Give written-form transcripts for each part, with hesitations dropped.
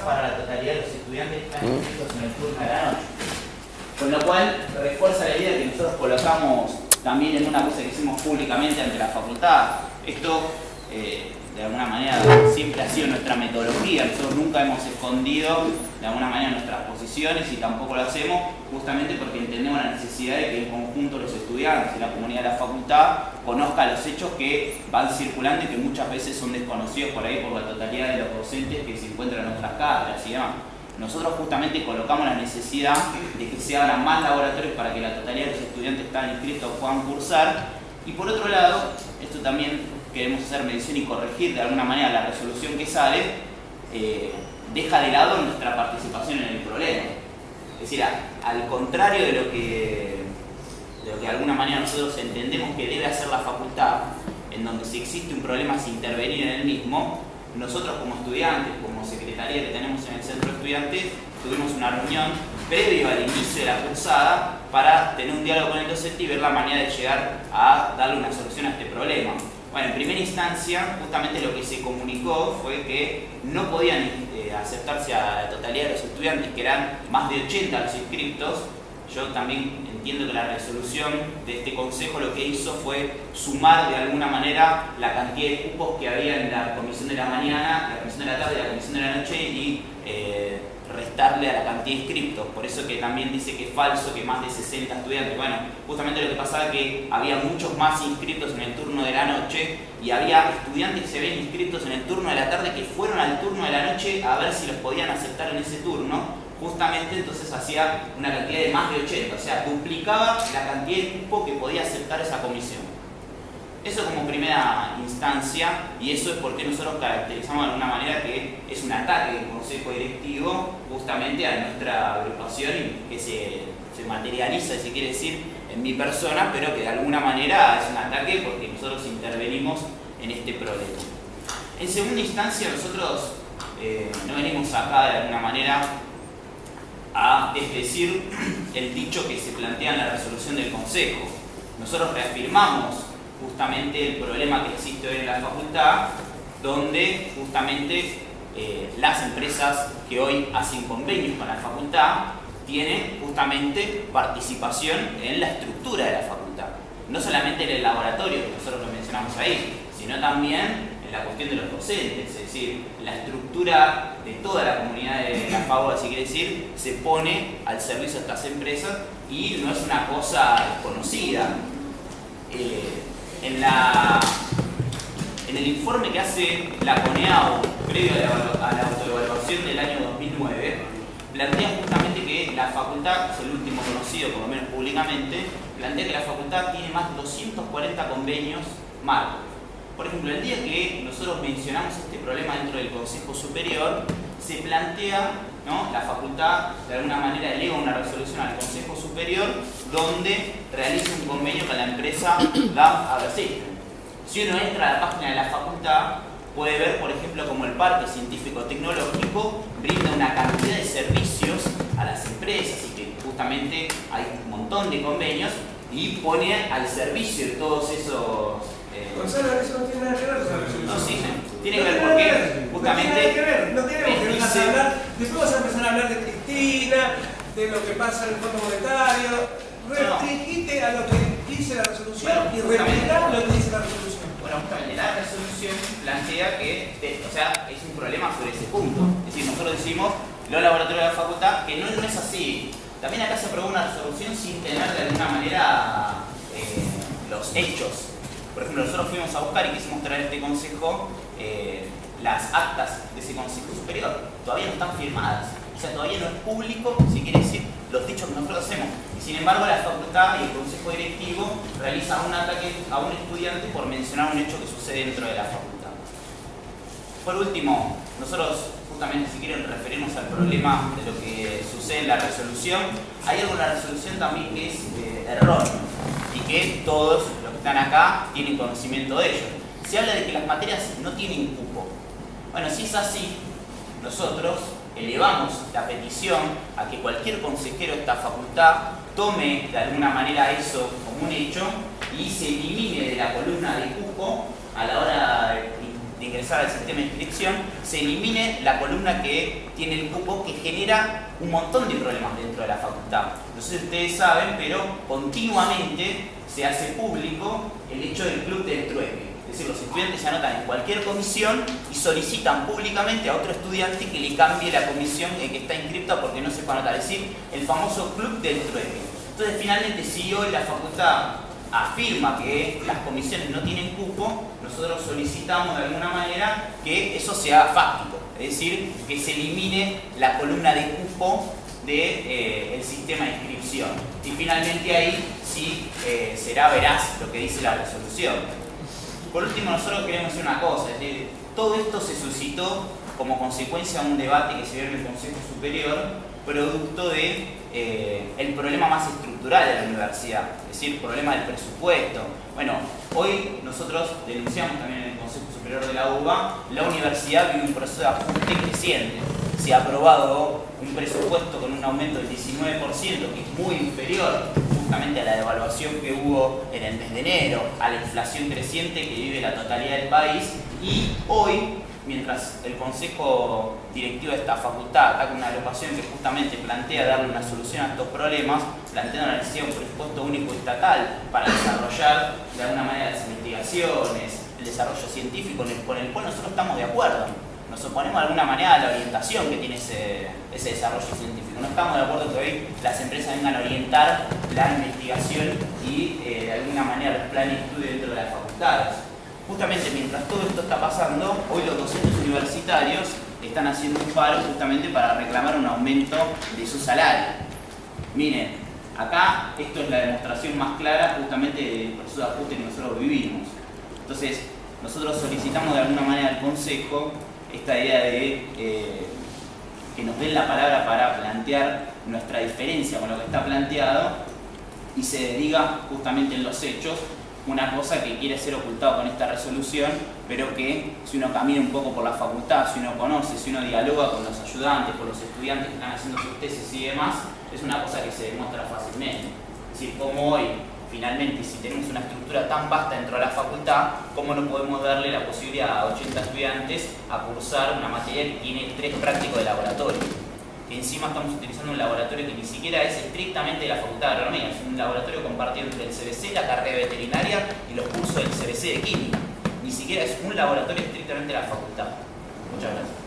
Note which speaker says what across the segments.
Speaker 1: para la totalidad de los estudiantes que están inscritos en el turno de la noche. Con lo cual refuerza la idea que nosotros colocamos también en una cosa que hicimos públicamente ante la facultad. Esto de alguna manera siempre ha sido nuestra metodología. Nosotros nunca hemos escondido de alguna manera nuestras posiciones y tampoco lo hacemos justamente porque entendemos la necesidad de que en conjunto los estudiantes y la comunidad de la facultad conozcan los hechos que van circulando y que muchas veces son desconocidos por ahí por la totalidad de los docentes que se encuentran en nuestras cátedras y demás. Nosotros justamente colocamos la necesidad de que se abran más laboratorios para que la totalidad de los estudiantes que están inscritos puedan cursar. Y por otro lado, esto también queremos hacer mención y corregir de alguna manera la resolución que sale, deja de lado nuestra participación en el problema. Es decir, al contrario de lo que de alguna manera nosotros entendemos que debe hacer la facultad, en donde si existe un problema se intervenir en el mismo, nosotros como estudiantes, como secretaría que tenemos en el centro de estudiantes, tuvimos una reunión previo al inicio de la cursada para tener un diálogo con el docente y ver la manera de llegar a darle una solución a este problema. Bueno, en primera instancia, justamente lo que se comunicó fue que no podían aceptarse a la totalidad de los estudiantes, que eran más de 80 los inscriptos. Yo también entiendo que la resolución de este consejo lo que hizo fue sumar de alguna manera la cantidad de cupos que había en la comisión de la mañana, la comisión de la tarde y la comisión de la noche y restarle a la cantidad de inscriptos. Por eso que también dice que es falso que más de 60 estudiantes. Bueno, justamente lo que pasaba es que había muchos más inscritos en el turno de la noche y había estudiantes que se habían inscritos en el turno de la tarde que fueron al turno de la noche a ver si los podían aceptar en ese turno. Justamente entonces hacía una cantidad de más de 80, o sea, duplicaba la cantidad de cupo que podía aceptar esa comisión. Eso como primera instancia, y eso es porque nosotros caracterizamos de alguna manera que es un ataque del consejo directivo justamente a nuestra agrupación y que se materializa, si quiere decir, en mi persona, pero que de alguna manera es un ataque porque nosotros intervenimos en este problema. En segunda instancia, nosotros no venimos acá de alguna manera a desdecir el dicho que se plantea en la resolución del consejo. Nosotros reafirmamos justamente el problema que existe hoy en la facultad, donde justamente las empresas que hoy hacen convenios con la facultad tienen justamente participación en la estructura de la facultad. No solamente en el laboratorio, que nosotros lo mencionamos ahí, sino también en la cuestión de los docentes, es decir, la estructura de toda la comunidad de la facultad, si quiere decir, se pone al servicio de estas empresas y no es una cosa desconocida. En el informe que hace la CONEAU previo a la autoevaluación del año 2009, plantea justamente que la facultad, es el último conocido por lo menos públicamente, plantea que la facultad tiene más de 240 convenios marcos. Por ejemplo, el día que nosotros mencionamos este problema dentro del Consejo Superior, se plantea, ¿no?, la facultad de alguna manera eleva una resolución al Consejo Superior donde realiza un convenio con la empresa DAF Agrosystems. Si uno entra a la página de la facultad, puede ver, por ejemplo, como el Parque Científico Tecnológico brinda una cantidad de servicios a las empresas y que justamente hay un montón de convenios y pone al servicio de todos esos...
Speaker 2: Gonzalo, eso no tiene nada que ver con la resolución.
Speaker 1: No, sí, tiene que ver porque justamente...
Speaker 2: No tiene nada que ver, no tenemos que empezar a hablar, después vas a empezar a hablar de Cristina, de lo que pasa en el Fondo Monetario. Restringite a lo que dice la resolución y replica lo que dice la resolución.
Speaker 1: Bueno, justamente la resolución plantea que, o sea, es un problema sobre ese punto. Es decir, nosotros decimos, los laboratorios de la facultad, que no es así. También acá se aprobó una resolución sin tener de alguna manera los hechos. Por ejemplo, nosotros fuimos a buscar y quisimos traer a este consejo las actas de ese consejo superior. Todavía no están firmadas. O sea, todavía no es público, si quiere decir, los dichos que nosotros hacemos. Y sin embargo, la facultad y el consejo directivo realizan un ataque a un estudiante por mencionar un hecho que sucede dentro de la facultad. Por último, nosotros justamente, si quieren referirnos al problema de lo que sucede en la resolución, hay algo en la resolución también que es erróneo y que todos los que están acá tienen conocimiento de ello. Se habla de que las materias no tienen cupo. Bueno, si es así, nosotros elevamos la petición a que cualquier consejero de esta facultad tome de alguna manera eso como un hecho y se elimine de la columna de cupo a la hora de de ingresar al sistema de inscripción, se elimine la columna que tiene el cupo, que genera un montón de problemas dentro de la facultad. No sé si ustedes saben, pero continuamente se hace público el hecho del club del trueque. Es decir, los estudiantes se anotan en cualquier comisión y solicitan públicamente a otro estudiante que le cambie la comisión en que está inscripta porque no se puede anotar. Es decir, el famoso club del trueque. Entonces, finalmente, si hoy la facultad afirma que las comisiones no tienen cupo, nosotros solicitamos de alguna manera que eso sea fáctico. Es decir, que se elimine la columna de cupo del sistema de inscripción. Y finalmente ahí sí será veraz lo que dice la resolución. Por último, nosotros queremos decir una cosa, es decir, todo esto se suscitó como consecuencia de un debate que se dio en el Consejo Superior, producto de el problema más estructural de la universidad, es decir, el problema del presupuesto. Bueno, hoy nosotros denunciamos también en el Consejo Superior de la UBA, la universidad vive un proceso de ajuste creciente. Se ha aprobado un presupuesto con un aumento del 19%, que es muy inferior justamente a la devaluación que hubo en el mes de enero, a la inflación creciente que vive la totalidad del país, y hoy, mientras el Consejo Directivo de esta facultad está con una agrupación que justamente plantea darle una solución a estos problemas, plantea la necesidad de un presupuesto único estatal para desarrollar de alguna manera las investigaciones, el desarrollo científico con el cual nosotros estamos de acuerdo. Nos oponemos de alguna manera a la orientación que tiene ese desarrollo científico. No estamos de acuerdo que hoy las empresas vengan a orientar la investigación y de alguna manera los planes de estudio dentro de las facultades. Justamente mientras todo esto está pasando, hoy los docentes universitarios están haciendo un paro justamente para reclamar un aumento de su salario. Miren, acá esto es la demostración más clara justamente del proceso de ajuste que nosotros vivimos. Entonces, nosotros solicitamos de alguna manera al Consejo esta idea de que nos den la palabra para plantear nuestra diferencia con lo que está planteado y se diga justamente en los hechos una cosa que quiere ser ocultado con esta resolución, pero que si uno camina un poco por la facultad, si uno conoce, si uno dialoga con los ayudantes, con los estudiantes que están haciendo sus tesis y demás, es una cosa que se demuestra fácilmente. Es decir, como hoy, finalmente, si tenemos una estructura tan vasta dentro de la facultad, ¿cómo no podemos darle la posibilidad a 80 estudiantes a cursar una materia que tiene 3 prácticos de laboratorio? Que encima estamos utilizando un laboratorio que ni siquiera es estrictamente de la Facultad de Agronomía, es un laboratorio compartido entre el CBC, la carrera de veterinaria y los cursos del CBC de química. Ni siquiera es un laboratorio estrictamente de la facultad. Muchas gracias.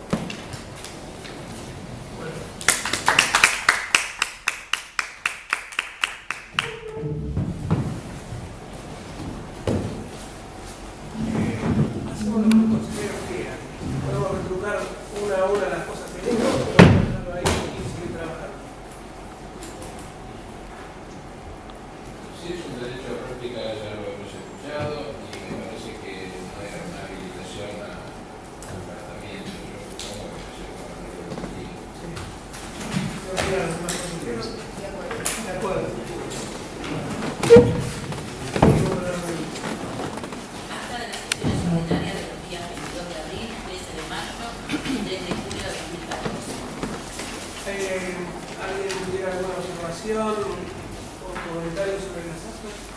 Speaker 2: Hacemos lo que los consejeros quieran. Podemos retrucar una a una las cosas que digo, pero dejarlo ahí y seguir trabajando.
Speaker 3: Sí, es un derecho a práctica, ya lo hemos escuchado, y me parece que no era una habilitación al tratamiento. Yo supongo que se va a repetir.
Speaker 2: Sí. ¿Se va a ir a los demás consejeros? De acuerdo.
Speaker 4: Acta de las sesiones ordinarias de los días 22 de abril, 13 de mayo y 3 de julio de 2014.
Speaker 2: ¿Alguien tiene alguna observación o comentario sobre las actas?